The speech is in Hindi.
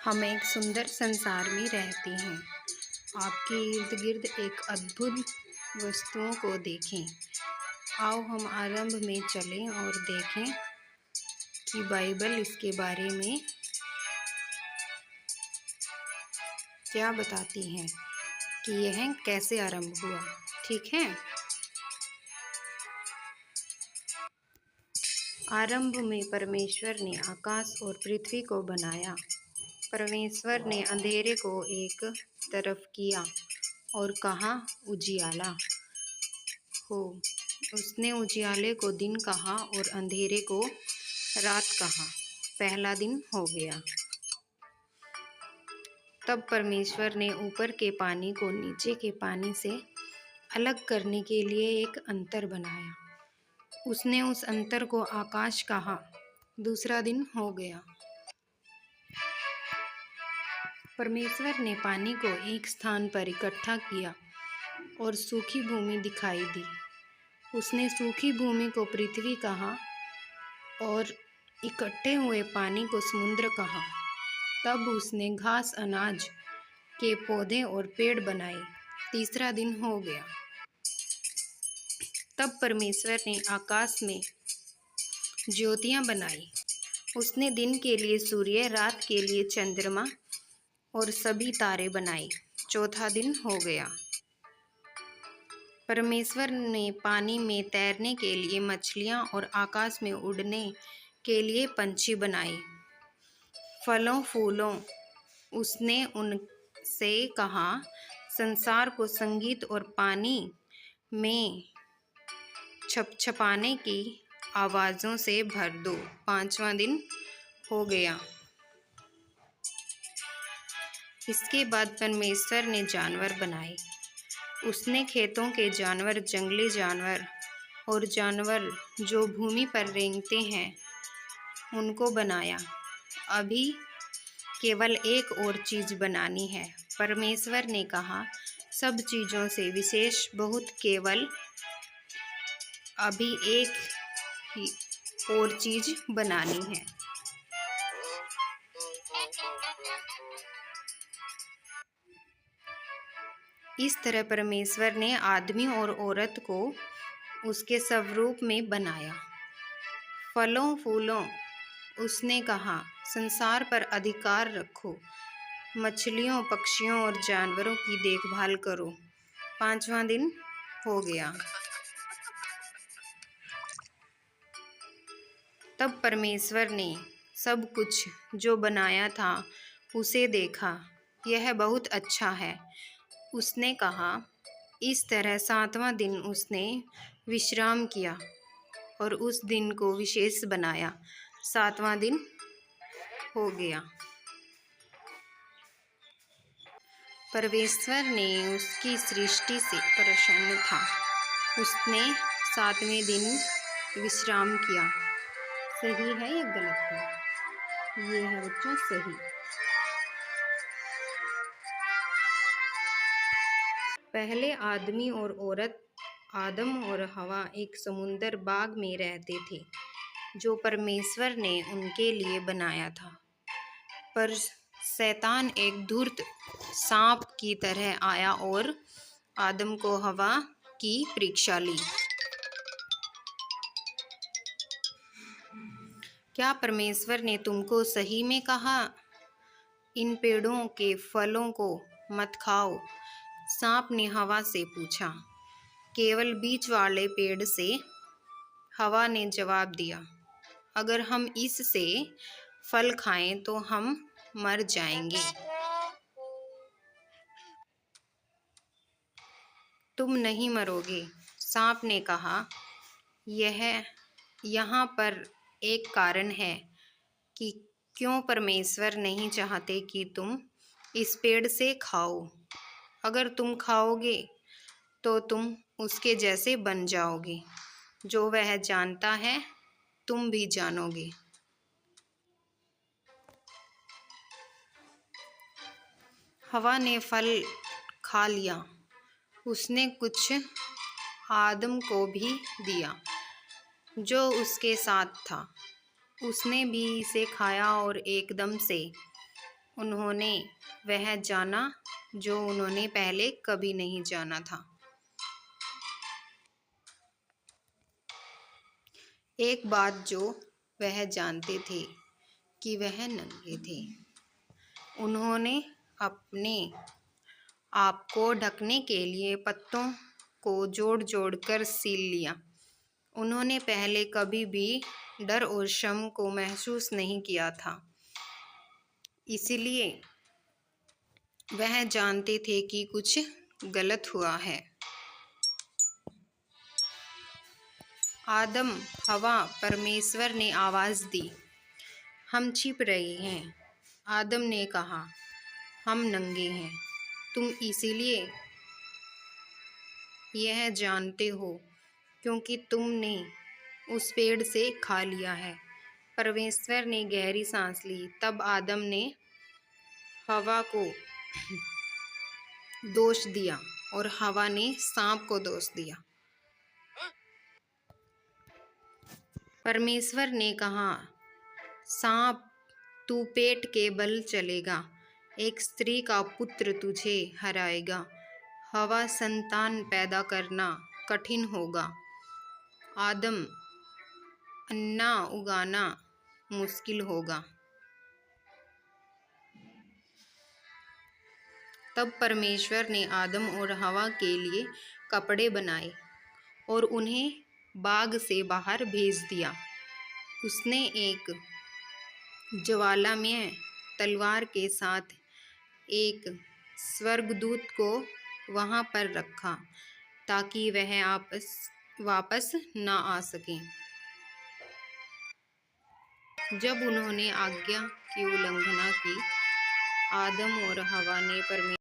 हम एक सुंदर संसार में रहते हैं। आपके इर्द गिर्द एक अद्भुत वस्तुओं को देखें। आओ हम आरंभ में चलें और देखें कि बाइबल इसके बारे में क्या बताती है कि यह कैसे आरंभ हुआ। ठीक है। आरंभ में परमेश्वर ने आकाश और पृथ्वी को बनाया। परमेश्वर ने अंधेरे को एक तरफ किया और कहा उजियाला हो। उसने उजियाले को दिन कहा और अंधेरे को रात कहा। पहला दिन हो गया। तब परमेश्वर ने ऊपर के पानी को नीचे के पानी से अलग करने के लिए एक अंतर बनाया। उसने उस अंतर को आकाश कहा। दूसरा दिन हो गया। परमेश्वर ने पानी को एक स्थान पर इकट्ठा किया और सूखी भूमि दिखाई दी। उसने सूखी भूमि को पृथ्वी कहा और इकट्ठे हुए पानी को समुद्र कहा। तब उसने घास, अनाज के पौधे और पेड़ बनाए। तीसरा दिन हो गया। तब परमेश्वर ने आकाश में ज्योतियां बनाई। उसने दिन के लिए सूर्य, रात के लिए चंद्रमा और सभी तारे बनाए। चौथा दिन हो गया। परमेश्वर ने पानी में तैरने के लिए मछलियां और आकाश में उड़ने के लिए पंछी बनाए। फलों फूलों उसने उनसे कहा, संसार को संगीत और पानी में छपछपाने की आवाज़ों से भर दो। पांचवा दिन हो गया। इसके बाद परमेश्वर ने जानवर बनाए। उसने खेतों के जानवर, जंगली जानवर और जानवर जो भूमि पर रेंगते हैं उनको बनाया। अभी केवल एक और चीज़ बनानी है। परमेश्वर ने कहा, सब चीज़ों से विशेष बहुत केवल अभी एक ही और चीज़ बनानी है। इस तरह परमेश्वर ने आदमी और औरत को उसके स्वरूप में बनाया। फलों फूलों उसने कहा, संसार पर अधिकार रखो, मछलियों, पक्षियों और जानवरों की देखभाल करो। पांचवा दिन हो गया। तब परमेश्वर ने सब कुछ जो बनाया था उसे देखा, यह बहुत अच्छा है। उसने कहा, इस तरह सातवां दिन उसने विश्राम किया और उस दिन को विशेष बनाया। सातवां दिन हो गया। परमेश्वर ने उसकी सृष्टि से प्रसन्न था। उसने सातवें दिन विश्राम किया। सही है या गलत है? ये है बच्चों सही। पहले आदमी और औरत, आदम और हवा एक समुंदर बाग में रहते थे जो परमेश्वर ने उनके लिए बनाया था। पर शैतान एक धूर्त सांप की तरह आया और आदम को हवा की परीक्षा ली। क्या परमेश्वर ने तुमको सही में कहा, इन पेड़ों के फलों को मत खाओ? सांप ने हवा से पूछा। केवल बीच वाले पेड़ से। हवा ने जवाब दिया, अगर हम इससे फल खाएं तो हम मर जाएंगे। तुम नहीं मरोगे। सांप ने कहा, यहाँ पर एक कारण है कि क्यों परमेश्वर नहीं चाहते कि तुम इस पेड़ से खाओ। अगर तुम खाओगे तो तुम उसके जैसे बन जाओगे, जो वह जानता है तुम भी जानोगे। हवा ने फल खा लिया। उसने कुछ आदम को भी दिया जो उसके साथ था। उसने भी इसे खाया और एकदम से उन्होंने वह जाना जो उन्होंने पहले कभी नहीं जाना था। एक बात जो वह जानते थे कि वह नंगे थे। उन्होंने अपने आप को ढकने के लिए पत्तों को जोड़ जोड़ कर सील लिया। उन्होंने पहले कभी भी डर और शर्म को महसूस नहीं किया था, इसलिए वह जानते थे कि कुछ गलत हुआ है। आदम, हवा, परमेश्वर ने आवाज़ दी, हम छिप रहे हैं। आदम ने कहा, हम नंगे हैं। तुम इसीलिए यह जानते हो क्योंकि तुमने उस पेड़ से खा लिया है। परमेश्वर ने गहरी सांस ली। तब आदम ने हवा को दोष दिया और हवा ने सांप को दोष दिया। परमेश्वर ने कहा, सांप, तू पेट के बल चलेगा, एक स्त्री का पुत्र तुझे हराएगा। हवा, संतान पैदा करना कठिन होगा। आदम, अन्ना उगाना मुश्किल होगा। तब परमेश्वर ने आदम और हवा के लिए कपड़े बनाए और उन्हें बाग से बाहर भेज दिया। उसने एक ज्वालामय तलवार के साथ एक स्वर्गदूत को वहां पर रखा ताकि वह वापस न आ सके। जब उन्होंने आज्ञा की उल्लंघना की, आदम और हवा ने परमेश्वर